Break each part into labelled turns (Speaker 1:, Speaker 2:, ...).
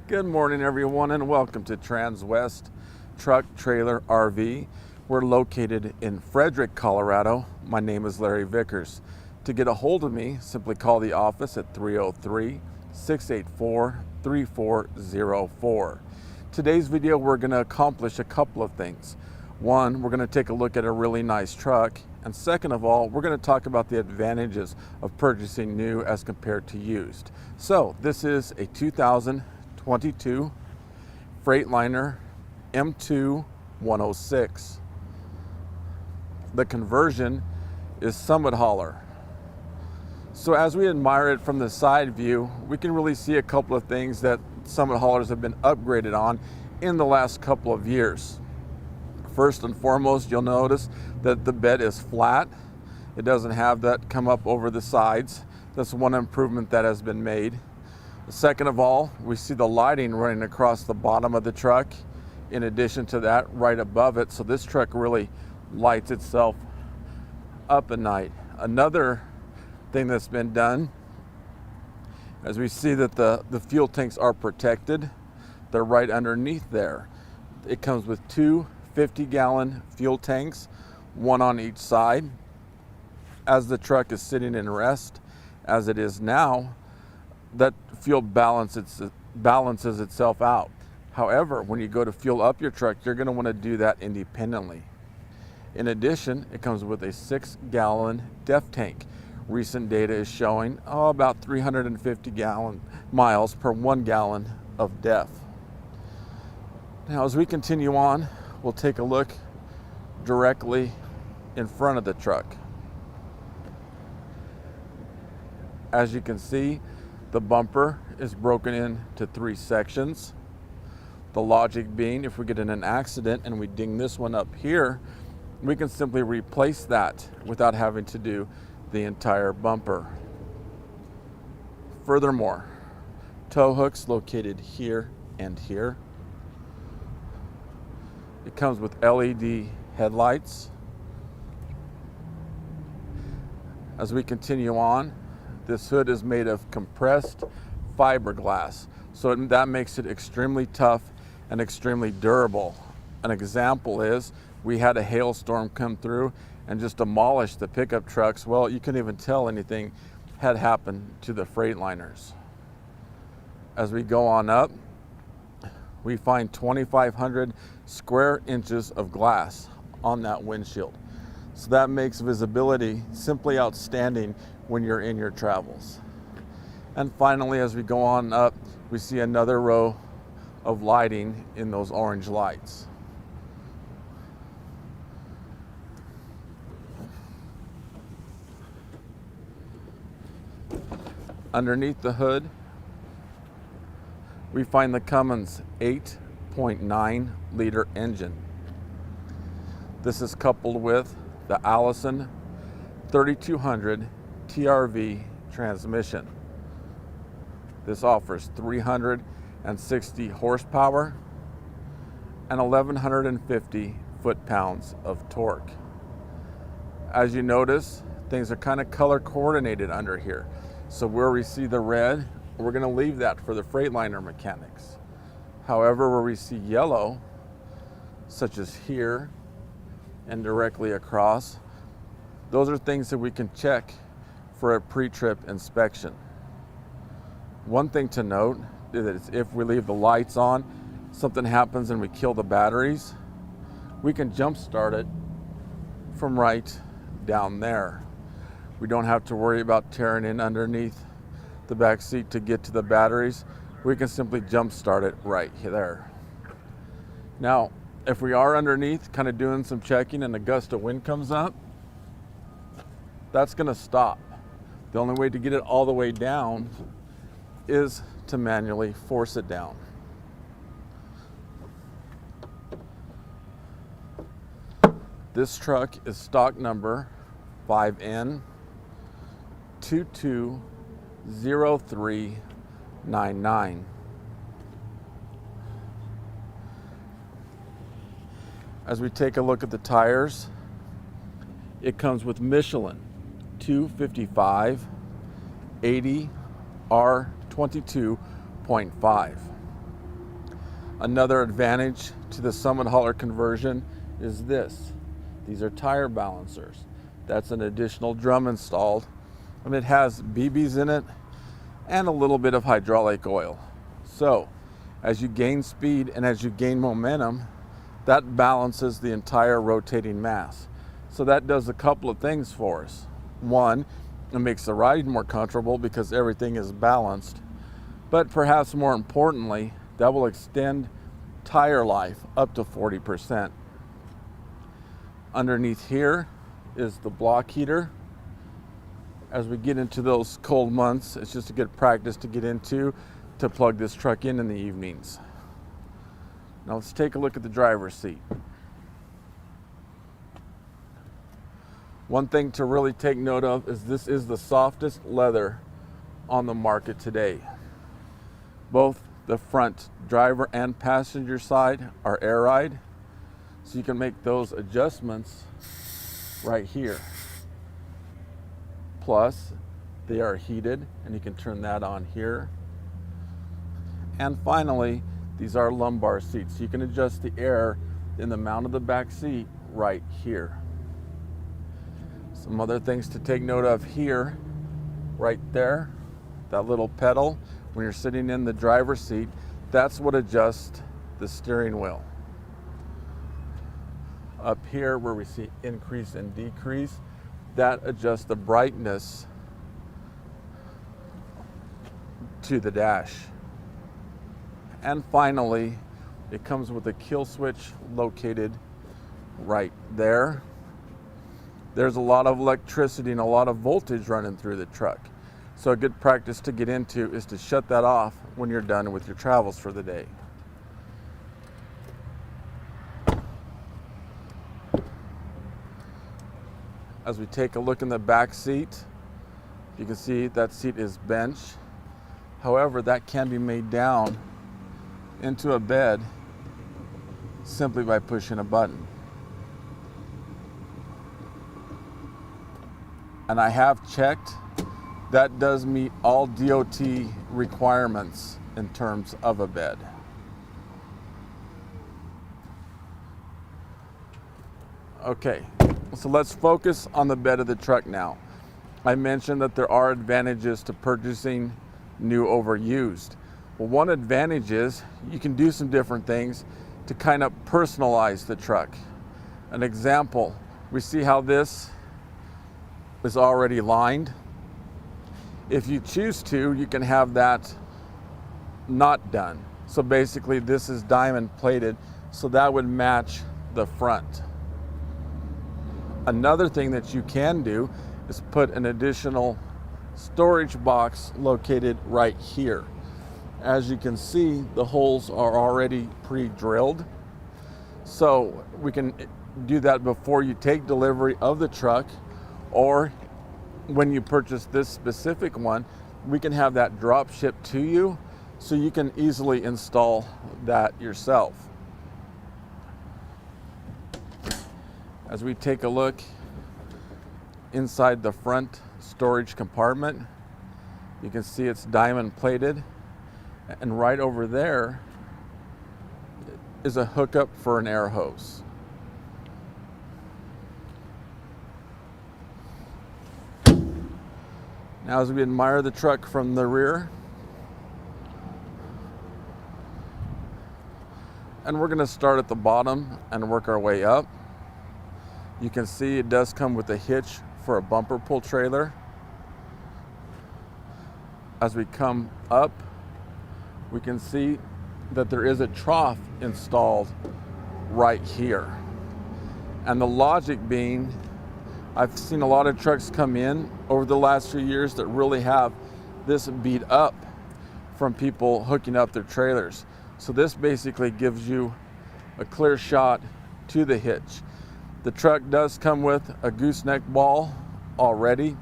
Speaker 1: Good morning, everyone, and welcome to Transwest Truck Trailer RV. We're located in Frederick, Colorado. My name is Larry Vickers. To get a hold of me, simply call the office at 303-684-3404. Today's video, we're going to accomplish a couple of things. One, we're going to take a look at a really nice truck. And second of all, we're going to talk about the advantages of purchasing new as compared to used. So this is a 2022 Freightliner M2 106. The conversion is Summit Hauler. So as we admire it from the side view, we can really see a couple of things that Summit Haulers have been upgraded on in the last couple of years. First and foremost, you'll notice that the bed is flat. It doesn't have that come up over the sides. That's one improvement that has been made. Second of all, we see the lighting running across the bottom of the truck. In addition to that, right above it, so this truck really lights itself up at night. Another thing that's been done, as we see that the fuel tanks are protected. They're right underneath there. It comes with two 50-gallon fuel tanks, one on each side. As the truck is sitting in rest, as it is now, that fuel balances itself out. However, when you go to fuel up your truck, you're going to want to do that independently. In addition, it comes with a 6-gallon DEF tank. Recent data is showing about 350 miles per 1 gallon of DEF. Now, as we continue on, we'll take a look directly in front of the truck. As you can see, the bumper is broken into 3 sections. The logic being, if we get in an accident and we ding this one up here, we can simply replace that without having to do the entire bumper. Furthermore, tow hooks located here and here. It comes with LED headlights. As we continue on, this hood is made of compressed fiberglass, so that makes it extremely tough and extremely durable. An example is, we had a hailstorm come through and just demolish the pickup trucks. Well, you couldn't even tell anything had happened to the Freightliners. As we go on up, we find 2,500 square inches of glass on that windshield. So that makes visibility simply outstanding when you're in your travels. And finally, as we go on up, we see another row of lighting in those orange lights. Underneath the hood, we find the Cummins 8.9 liter engine. This is coupled with the Allison 3200 TRV transmission. This offers 360 horsepower and 1,150 foot-pounds of torque. As you notice, things are kind of color coordinated under here. So where we see the red, we're going to leave that for the Freightliner mechanics. However, where we see yellow, such as here and directly across, those are things that we can check for a pre-trip inspection. One thing to note is if we leave the lights on, something happens and we kill the batteries, we can jump start it from right down there. We don't have to worry about tearing in underneath the back seat to get to the batteries. We can simply jump start it right there. Now, if we are underneath, kind of doing some checking and a gust of wind comes up, that's going to stop. The only way to get it all the way down is to manually force it down. This truck is stock number 5N220399. As we take a look at the tires, it comes with Michelin 255 80 R22.5. Another advantage to the Summit hauler conversion is this. These are tire balancers. That's an additional drum installed, and it has BBs in it and a little bit of hydraulic oil. So as you gain speed and as you gain momentum, that balances the entire rotating mass. So that does a couple of things for us. One, it makes the ride more comfortable because everything is balanced. But perhaps more importantly, that will extend tire life up to 40%. Underneath here is the block heater. As we get into those cold months, it's just a good practice to get into to plug this truck in the evenings. Now let's take a look at the driver's seat. One thing to really take note of is this is the softest leather on the market today. Both the front driver and passenger side are air ride, so you can make those adjustments right here. Plus, they are heated, and you can turn that on here. And finally, these are lumbar seats. You can adjust the air in the mount of the back seat right here. Some other things to take note of here, right there, that little pedal, when you're sitting in the driver's seat, that's what adjusts the steering wheel. Up here where we see increase and decrease, that adjusts the brightness to the dash. And finally, it comes with a kill switch located right there. There's a lot of electricity and a lot of voltage running through the truck. So a good practice to get into is to shut that off when you're done with your travels for the day. As we take a look in the back seat, you can see that seat is bench. However, that can be made down into a bed simply by pushing a button. And I have checked, that does meet all DOT requirements in terms of a bed. Okay, so let's focus on the bed of the truck now. I mentioned that there are advantages to purchasing new over used. Well, one advantage is you can do some different things to kind of personalize the truck. An example, we see how this is already lined. If you choose to, you can have that not done. So basically this is diamond plated, so that would match the front. Another thing that you can do is put an additional storage box located right here. As you can see, the holes are already pre-drilled. So we can do that before you take delivery of the truck, or when you purchase this specific one, we can have that drop shipped to you so you can easily install that yourself. As we take a look inside the front storage compartment, you can see it's diamond plated, and right over there is a hookup for an air hose. Now as we admire the truck from the rear, and we're going to start at the bottom and work our way up. You can see it does come with a hitch for a bumper pull trailer. As we come up, we can see that there is a trough installed right here. And the logic being, I've seen a lot of trucks come in over the last few years that really have this beat up from people hooking up their trailers. So this basically gives you a clear shot to the hitch. The truck does come with a gooseneck ball already.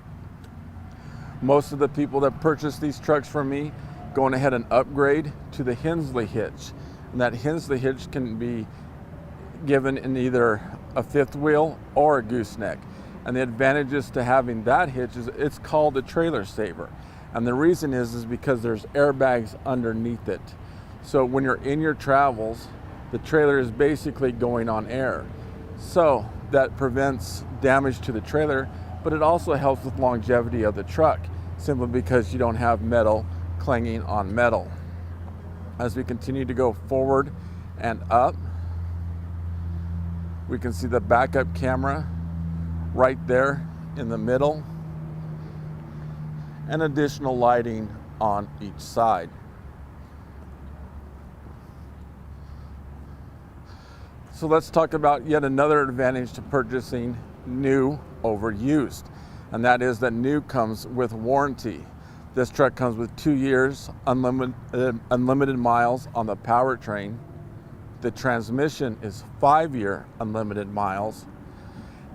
Speaker 1: Most of the people that purchase these trucks from me going ahead and upgrade to the Hensley hitch. And that Hensley hitch can be given in either a fifth wheel or a gooseneck. And the advantages to having that hitch is it's called a trailer saver. And the reason is because there's airbags underneath it. So when you're in your travels, the trailer is basically going on air. So that prevents damage to the trailer, but it also helps with longevity of the truck, simply because you don't have metal clanging on metal. As we continue to go forward and up, we can see the backup camera right there in the middle, and additional lighting on each side. So let's talk about yet another advantage to purchasing new over used, and that is that new comes with warranty. This truck comes with 2 years, unlimited miles on the powertrain. The transmission is 5-year unlimited miles.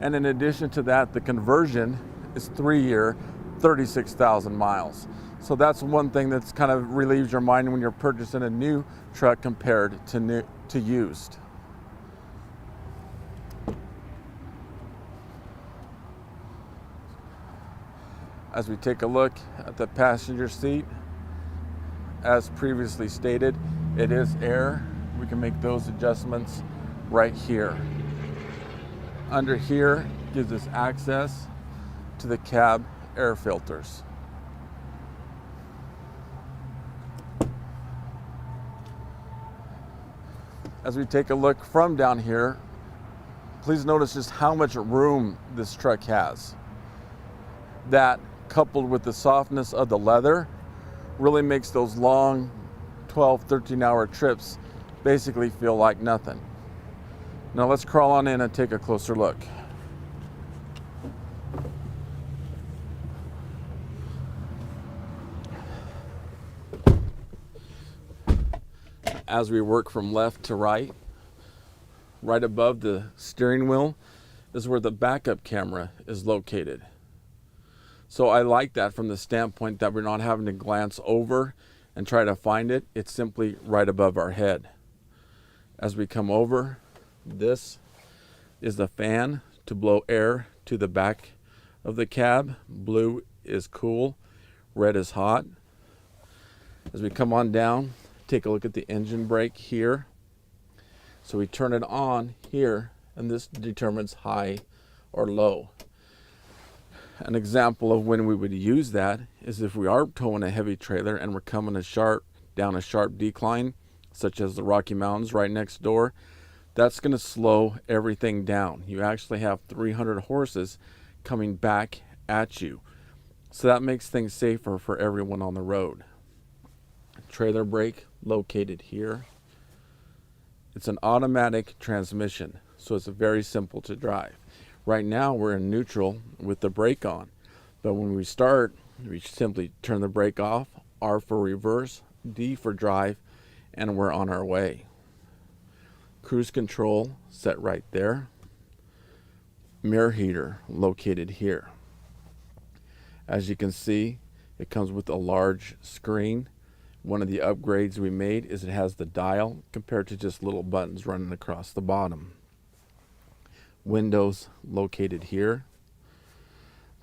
Speaker 1: And in addition to that, the conversion is 3-year, 36,000 miles. So that's one thing that's kind of relieves your mind when you're purchasing a new truck compared to used. As we take a look at the passenger seat, as previously stated, it is air. We can make those adjustments right here. Under here gives us access to the cab air filters. As we take a look from down here, please notice just how much room this truck has. That, coupled with the softness of the leather, really makes those long 12, 13-hour trips basically feel like nothing. Now let's crawl on in and take a closer look. As we work from left to right, right above the steering wheel is where the backup camera is located. So I like that from the standpoint that we're not having to glance over and try to find it. It's simply right above our head. As we come over, this is the fan to blow air to the back of the cab. Blue is cool, red is hot. As we come on down, take a look at the engine brake here. So we turn it on here, and this determines high or low. An example of when we would use that is if we are towing a heavy trailer and we're coming down a sharp decline, such as the Rocky Mountains right next door. That's going to slow everything down. You actually have 300 horses coming back at you. So that makes things safer for everyone on the road. Trailer brake located here. It's an automatic transmission, so it's very simple to drive. Right now we're in neutral with the brake on, but when we start, we simply turn the brake off, R for reverse, D for drive, and we're on our way. Cruise control set right there. Mirror heater located here. As you can see, it comes with a large screen. One of the upgrades we made is it has the dial compared to just little buttons running across the bottom. Windows located here.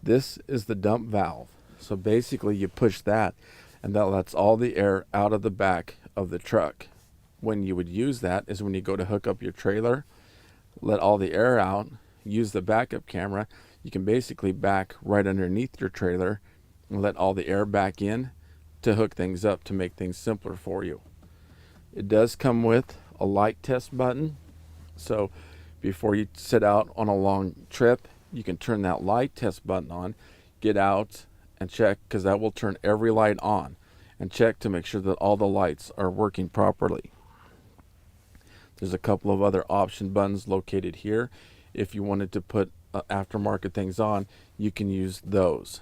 Speaker 1: This is the dump valve. So basically you push that and that lets all the air out of the back of the truck. When you would use that is when you go to hook up your trailer, let all the air out, use the backup camera. You can basically back right underneath your trailer and let all the air back in to hook things up to make things simpler for you. It does come with a light test button. So before you set out on a long trip, you can turn that light test button on, get out and check, because that will turn every light on, and check to make sure that all the lights are working properly. There's a couple of other option buttons located here. If you wanted to put aftermarket things on, you can use those.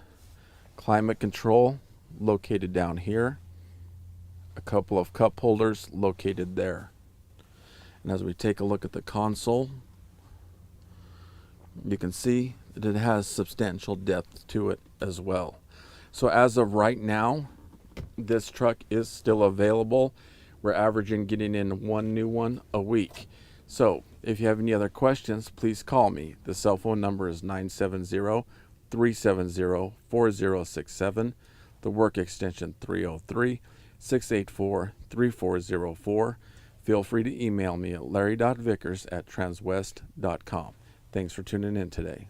Speaker 1: Climate control located down here. A couple of cup holders located there. And as we take a look at the console, you can see that it has substantial depth to it as well. So as of right now, this truck is still available. We're averaging getting in one new one a week. So if you have any other questions, please call me. The cell phone number is 970-370-4067. The work extension 303. 684-3404. Feel free to email me at larry.vickers@transwest.com. Thanks for tuning in today.